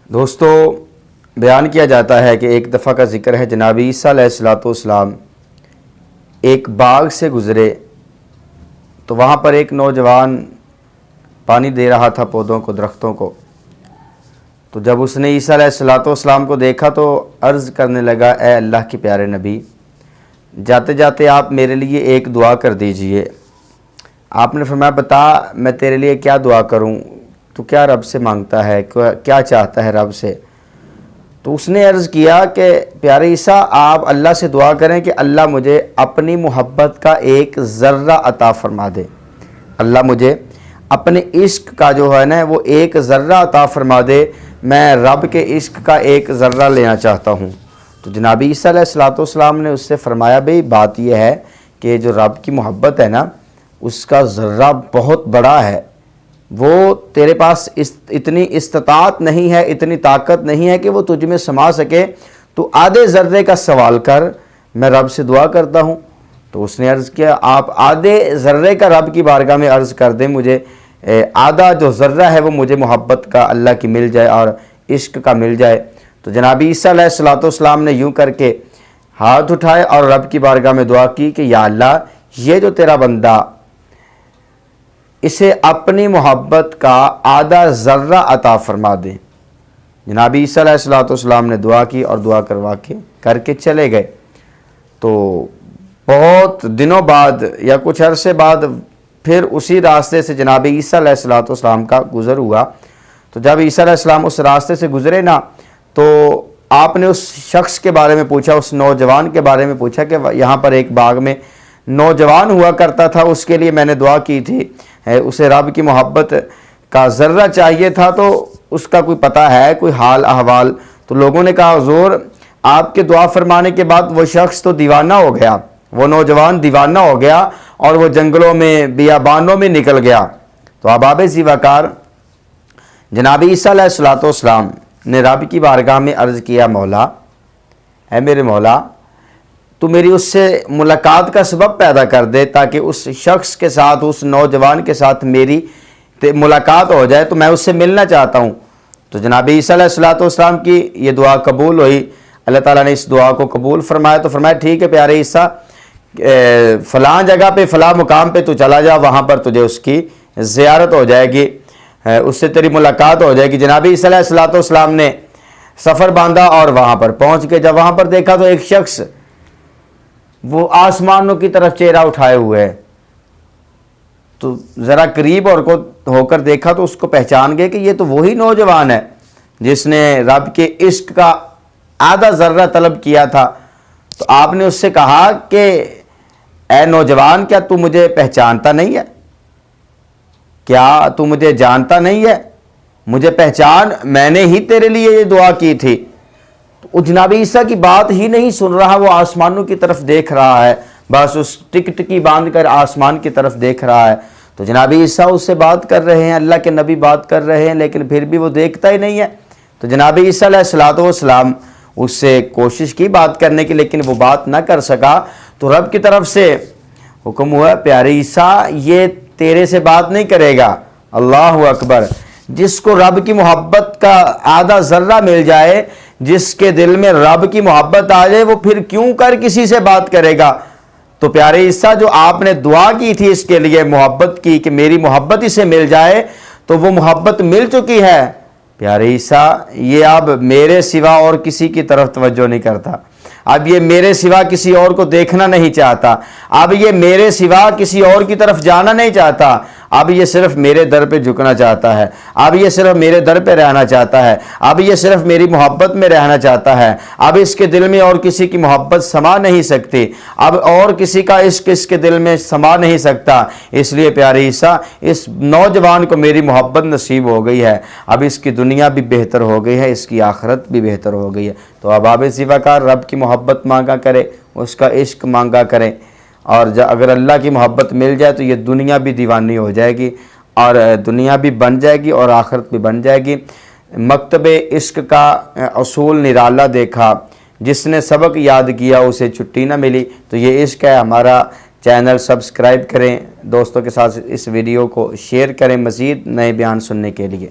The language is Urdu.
دوستو، بیان کیا جاتا ہے کہ ایک دفعہ کا ذکر ہے، جناب عیسیٰ علیہ السلام ایک باغ سے گزرے تو وہاں پر ایک نوجوان پانی دے رہا تھا پودوں کو، درختوں کو۔ تو جب اس نے عیسیٰ علیہ السلام کو دیکھا تو عرض کرنے لگا، اے اللہ کے پیارے نبی، جاتے جاتے آپ میرے لیے ایک دعا کر دیجئے۔ آپ نے فرمایا، بتا میں تیرے لیے کیا دعا کروں، تو کیا رب سے مانگتا ہے، کیا چاہتا ہے رب سے؟ تو اس نے عرض کیا کہ پیارے عیسیٰ، آپ اللہ سے دعا کریں کہ اللہ مجھے اپنی محبت کا ایک ذرہ عطا فرما دے، اللہ مجھے اپنے عشق کا جو ہے نا وہ ایک ذرہ عطا فرما دے، میں رب کے عشق کا ایک ذرہ لینا چاہتا ہوں۔ تو جناب عیسیٰ علیہ السلام نے اس سے فرمایا، بھئی بات یہ ہے کہ جو رب کی محبت ہے نا اس کا ذرہ بہت بڑا ہے، وہ تیرے پاس اتنی استطاعت نہیں ہے، اتنی طاقت نہیں ہے کہ وہ تجھ میں سما سکے، تو آدھے ذرے کا سوال کر، میں رب سے دعا کرتا ہوں۔ تو اس نے عرض کیا، آپ آدھے ذرے کا رب کی بارگاہ میں عرض کر دیں، مجھے آدھا جو ذرہ ہے وہ مجھے محبت کا اللہ کی مل جائے اور عشق کا مل جائے۔ تو جناب عیسیٰ علیہ السلام نے یوں کر کے ہاتھ اٹھائے اور رب کی بارگاہ میں دعا کی کہ یا اللہ، یہ جو تیرا بندہ اسے اپنی محبت کا آدھا ذرہ عطا فرما دے۔ جناب عیسیٰ علیہ السلام نے دعا کی اور دعا کر کے چلے گئے۔ تو بہت دنوں بعد یا کچھ عرصے بعد پھر اسی راستے سے جناب عیسیٰ علیہ السلام کا گزر ہوا۔ تو جب عیسیٰ علیہ السلام اس راستے سے گزرے نا، تو آپ نے اس شخص کے بارے میں پوچھا، اس نوجوان کے بارے میں پوچھا کہ یہاں پر ایک باغ میں نوجوان ہوا کرتا تھا، اس کے لیے میں نے دعا کی تھی، اسے رب کی محبت کا ذرہ چاہیے تھا، تو اس کا کوئی پتہ ہے، کوئی حال احوال؟ تو لوگوں نے کہا، حضور آپ کے دعا فرمانے کے بعد وہ شخص تو دیوانہ ہو گیا، وہ نوجوان دیوانہ ہو گیا اور وہ جنگلوں میں بیابانوں میں نکل گیا۔ تو احباب زیوکار، جناب عیسیٰ علیہ السلام نے رب کی بارگاہ میں عرض کیا، مولا، اے میرے مولا، تو میری اس سے ملاقات کا سبب پیدا کر دے تاکہ اس شخص کے ساتھ، اس نوجوان کے ساتھ میری ملاقات ہو جائے، تو میں اس سے ملنا چاہتا ہوں۔ تو جناب عیسیٰ علیہ السلام کی یہ دعا قبول ہوئی، اللہ تعالیٰ نے اس دعا کو قبول فرمایا۔ تو فرمایا، ٹھیک ہے پیارے عیسیٰ، فلاں جگہ پہ فلاں مقام پہ تو چلا جا، وہاں پر تجھے اس کی زیارت ہو جائے گی، اس سے تیری ملاقات ہو جائے گی۔ جناب عیسیٰ علیہ السلام نے سفر باندھا اور وہاں پر پہنچ کے جب وہاں پر دیکھا تو ایک شخص وہ آسمانوں کی طرف چہرہ اٹھائے ہوئے ہے۔ تو ذرا قریب اور ہو کر دیکھا تو اس کو پہچان گئے کہ یہ تو وہی نوجوان ہے جس نے رب کے عشق کا آدھا ذرہ طلب کیا تھا۔ تو آپ نے اس سے کہا کہ اے نوجوان، کیا تو مجھے پہچانتا نہیں ہے؟ کیا تو مجھے جانتا نہیں ہے؟ مجھے پہچان، میں نے ہی تیرے لیے یہ دعا کی تھی۔ وہ جناب عیسیٰ کی بات ہی نہیں سن رہا، وہ آسمانوں کی طرف دیکھ رہا ہے، بس اس ٹکی باندھ کر آسمان کی طرف دیکھ رہا ہے۔ تو جناب عیسیٰ اس سے بات کر رہے ہیں، اللہ کے نبی بات کر رہے ہیں، لیکن پھر بھی وہ دیکھتا ہی نہیں ہے۔ تو جناب عیسیٰ علیہ السلام اس سے کوشش کی بات کرنے کی، لیکن وہ بات نہ کر سکا۔ تو رب کی طرف سے حکم ہوا، پیارے عیسیٰ، یہ تیرے سے بات نہیں کرے گا۔ اللہ اکبر! جس کو رب کی محبت کا آدھا ذرہ مل جائے، جس کے دل میں رب کی محبت آ جائے، وہ پھر کیوں کر کسی سے بات کرے گا؟ تو پیارے عیسیٰ، جو آپ نے دعا کی تھی اس کے لیے، محبت کی کہ میری محبت اسے مل جائے، تو وہ محبت مل چکی ہے۔ پیارے عیسیٰ، یہ اب میرے سوا اور کسی کی طرف توجہ نہیں کرتا، اب یہ میرے سوا کسی اور کو دیکھنا نہیں چاہتا، اب یہ میرے سوا کسی اور کی طرف جانا نہیں چاہتا، اب یہ صرف میرے در پہ جھکنا چاہتا ہے، اب یہ صرف میرے در پہ رہنا چاہتا ہے، اب یہ صرف میری محبت میں رہنا چاہتا ہے، اب اس کے دل میں اور کسی کی محبت سما نہیں سکتی، اب اور کسی کا عشق اس کے دل میں سما نہیں سکتا۔ اس لیے پیارے عیسیٰ، اس نوجوان کو میری محبت نصیب ہو گئی ہے، اب اس کی دنیا بھی بہتر ہو گئی ہے، اس کی آخرت بھی بہتر ہو گئی ہے۔ تو احباب زیوکار، رب کی محبت مانگا کرے، اس کا عشق مانگا کریں، اور اگر اللہ کی محبت مل جائے تو یہ دنیا بھی دیوانی ہو جائے گی، اور دنیا بھی بن جائے گی اور آخرت بھی بن جائے گی۔ مکتب عشق کا اصول نرالا دیکھا، جس نے سبق یاد کیا اسے چھٹی نہ ملی۔ تو یہ عشق ہے ہمارا، چینل سبسکرائب کریں، دوستوں کے ساتھ اس ویڈیو کو شیئر کریں مزید نئے بیان سننے کے لیے۔